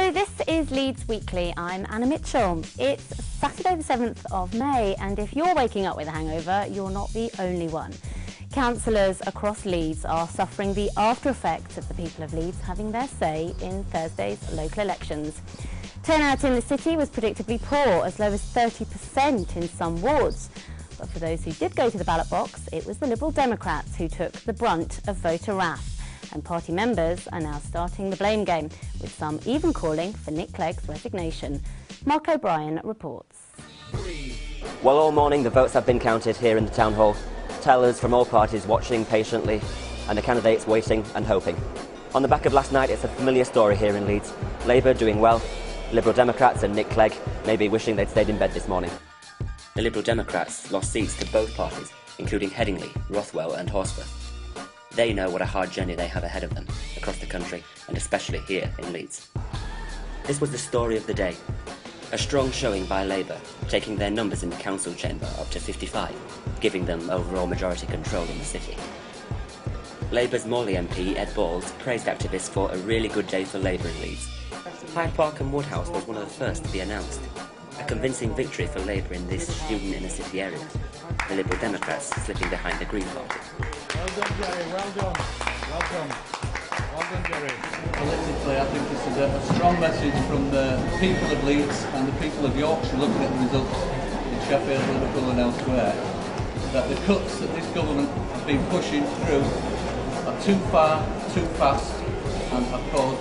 Hello, this is Leeds Weekly. I'm Anna Mitchell. It's Saturday the 7th of May, and if you're waking up with a hangover, you're not the only one. Councillors across Leeds are suffering the after effects of the people of Leeds having their say in Thursday's local elections. Turnout in the city was predictably poor, as low as 30% in some wards. But for those who did go to the ballot box, it was the Liberal Democrats who took the brunt of voter wrath. And party members are now starting the blame game, with some even calling for Nick Clegg's resignation. Mark O'Brien reports. Well, all morning the votes have been counted here in the town hall. Tellers from all parties watching patiently, and the candidates waiting and hoping. On the back of last night, it's a familiar story here in Leeds. Labour doing well, Liberal Democrats and Nick Clegg maybe wishing they'd stayed in bed this morning. The Liberal Democrats lost seats to both parties, including Headingley, Rothwell and Horsforth. They know what a hard journey they have ahead of them, across the country, and especially here in Leeds. This was the story of the day. A strong showing by Labour, taking their numbers in the council chamber up to 55, giving them overall majority control in the city. Labour's Morley MP, Ed Balls, praised activists for a really good day for Labour in Leeds. Hyde Park and Woodhouse was one of the first to be announced. A convincing victory for Labour in this student inner city area. The Liberal Democrats slipping behind the Green Party. Well done, Jerry. Well done. Well done. Well done, Jerry. Politically, I think this is a strong message from the people of Leeds and the people of Yorkshire looking at the results in Sheffield, Liverpool and elsewhere, that the cuts that this government has been pushing through are too far, too fast, and have caused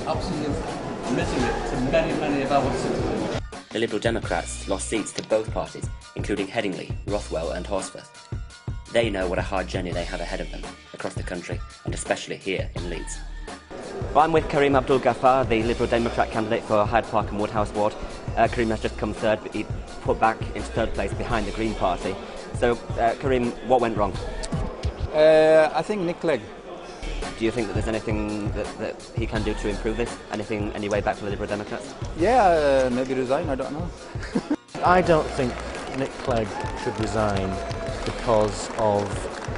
absolute misery to many, many of our citizens. The Liberal Democrats lost seats to both parties, including Headingley, Rothwell and Horsforth. They know what a hard journey they have ahead of them, across the country, and especially here in Leeds. Well, I'm with Karim Abdul Ghaffar, the Liberal Democrat candidate for Hyde Park and Woodhouse ward. Karim has just come third, but he put back into third place behind the Green Party. So, Karim, what went wrong? I think Nick Clegg. Do you think that there's anything that he can do to improve this? Anything, any way back to the Liberal Democrats? Yeah, maybe resign, I don't know. I don't think Nick Clegg should resign because of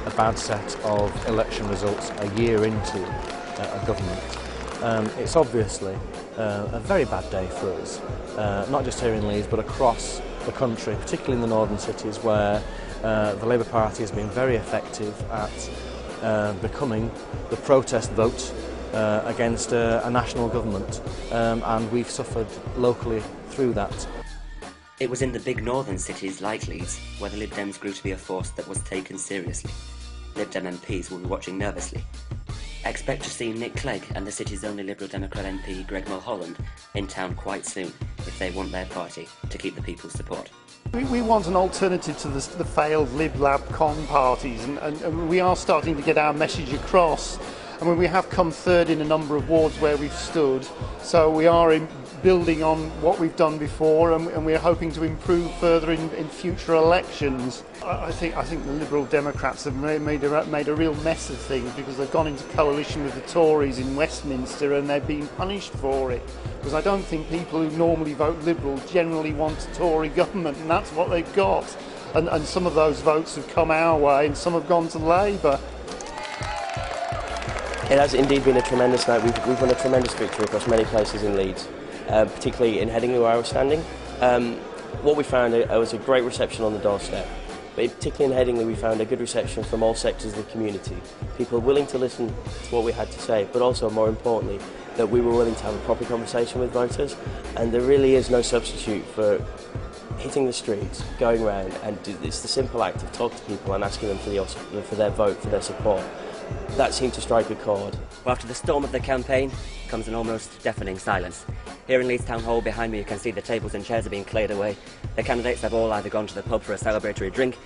a bad set of election results a year into a government. It's obviously a very bad day for us, not just here in Leeds but across the country, particularly in the northern cities where the Labour Party has been very effective at becoming the protest vote against a national government, and we've suffered locally through that. It was in the big northern cities like Leeds where the Lib Dems grew to be a force that was taken seriously. Lib Dem MPs will be watching nervously. Expect to see Nick Clegg and the city's only Liberal Democrat MP Greg Mulholland in town quite soon if they want their party to keep the people's support. We want an alternative to the failed Lib Lab Con parties, and we are starting to get our message across. I mean, we have come third in a number of wards where we've stood, so we are building on what we've done before, and we're hoping to improve further in future elections. I think the Liberal Democrats have made a real mess of things because they've gone into coalition with the Tories in Westminster and they're being punished for it. Because I don't think people who normally vote Liberal generally want a Tory government, and that's what they've got. And some of those votes have come our way and some have gone to Labour. It has indeed been a tremendous night. We've won a tremendous victory across many places in Leeds, particularly in Headingley where I was standing. What we found was a great reception on the doorstep, but particularly in Headingley we found a good reception from all sectors of the community. People willing to listen to what we had to say, but also more importantly that we were willing to have a proper conversation with voters, and there really is no substitute for hitting the streets, going round, and it's the simple act of talking to people and asking them for their vote, for their support. That seemed to strike a chord. Well, after the storm of the campaign comes an almost deafening silence. Here in Leeds Town Hall behind me you can see the tables and chairs are being cleared away. The candidates have all either gone to the pub for a celebratory drink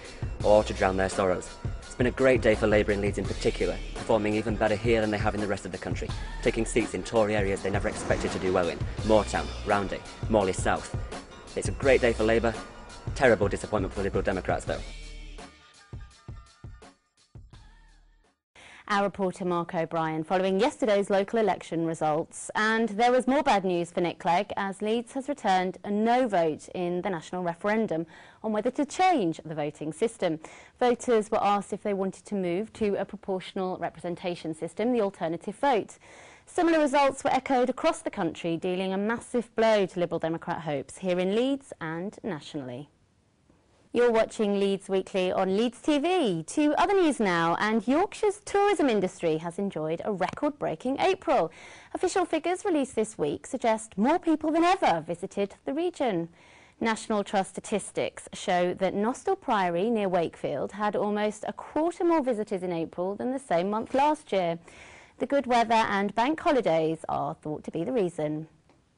or to drown their sorrows. It's been a great day for Labour in Leeds in particular, performing even better here than they have in the rest of the country, taking seats in Tory areas they never expected to do well in. Moortown, Roundy, Morley South. It's a great day for Labour, terrible disappointment for the Liberal Democrats though. Our reporter Mark O'Brien following yesterday's local election results. And there was more bad news for Nick Clegg as Leeds has returned a no vote in the national referendum on whether to change the voting system. Voters were asked if they wanted to move to a proportional representation system, the alternative vote. Similar results were echoed across the country, dealing a massive blow to Liberal Democrat hopes here in Leeds and nationally. You're watching Leeds Weekly on Leeds TV. To other news now, and Yorkshire's tourism industry has enjoyed a record-breaking April. Official figures released this week suggest more people than ever visited the region. National Trust statistics show that Nostell Priory near Wakefield had almost a quarter more visitors in April than the same month last year. The good weather and bank holidays are thought to be the reason.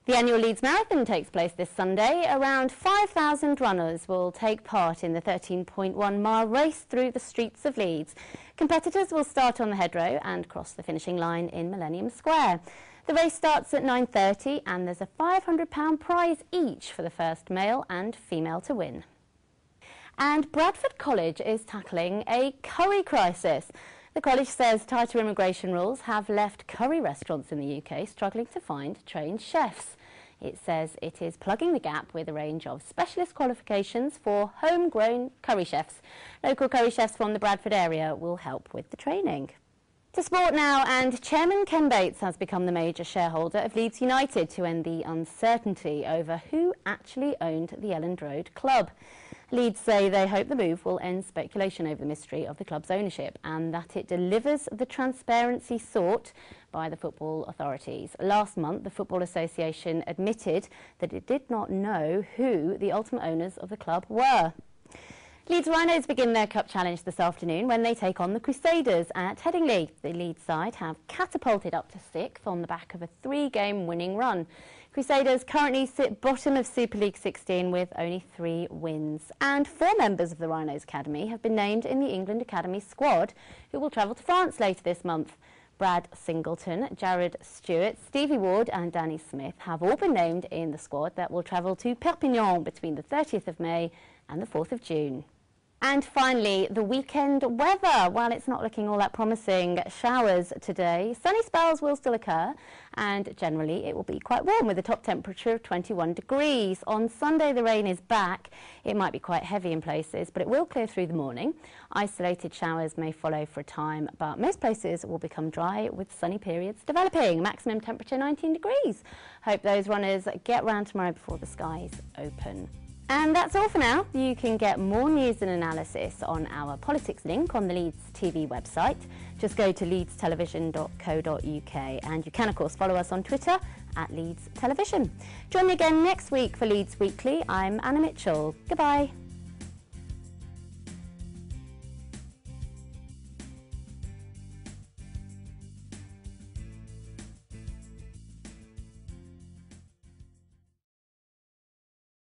The annual Leeds Marathon takes place this Sunday. Around 5,000 runners will take part in the 13.1-mile race through the streets of Leeds. Competitors will start on the Hedgerow and cross the finishing line in Millennium Square. The race starts at 9:30 and there's a £500 prize each for the first male and female to win. And Bradford College is tackling a curry crisis. The college says tighter immigration rules have left curry restaurants in the UK struggling to find trained chefs. It says it is plugging the gap with a range of specialist qualifications for homegrown curry chefs. Local curry chefs from the Bradford area will help with the training. To sport now, and Chairman Ken Bates has become the major shareholder of Leeds United to end the uncertainty over who actually owned the Elland Road club. Leeds say they hope the move will end speculation over the mystery of the club's ownership and that it delivers the transparency sought by the football authorities. Last month, the Football Association admitted that it did not know who the ultimate owners of the club were. Leeds Rhinos begin their Cup Challenge this afternoon when they take on the Crusaders at Headingley. The Leeds side have catapulted up to 6th on the back of a 3-game winning run. Crusaders currently sit bottom of Super League 16 with only 3 wins. And 4 members of the Rhinos Academy have been named in the England Academy squad, who will travel to France later this month. Brad Singleton, Jared Stewart, Stevie Ward and Danny Smith have all been named in the squad that will travel to Perpignan between the 30th of May and the 4th of June. And finally, the weekend weather. While it's not looking all that promising, showers today. Sunny spells will still occur, and generally it will be quite warm with a top temperature of 21 degrees. On Sunday, the rain is back. It might be quite heavy in places, but it will clear through the morning. Isolated showers may follow for a time, but most places will become dry with sunny periods developing. Maximum temperature 19 degrees. Hope those runners get round tomorrow before the skies open. And that's all for now. You can get more news and analysis on our politics link on the Leeds TV website. Just go to leedstelevision.co.uk and you can of course follow us on Twitter at Leeds Television. Join me again next week for Leeds Weekly. I'm Anna Mitchell. Goodbye.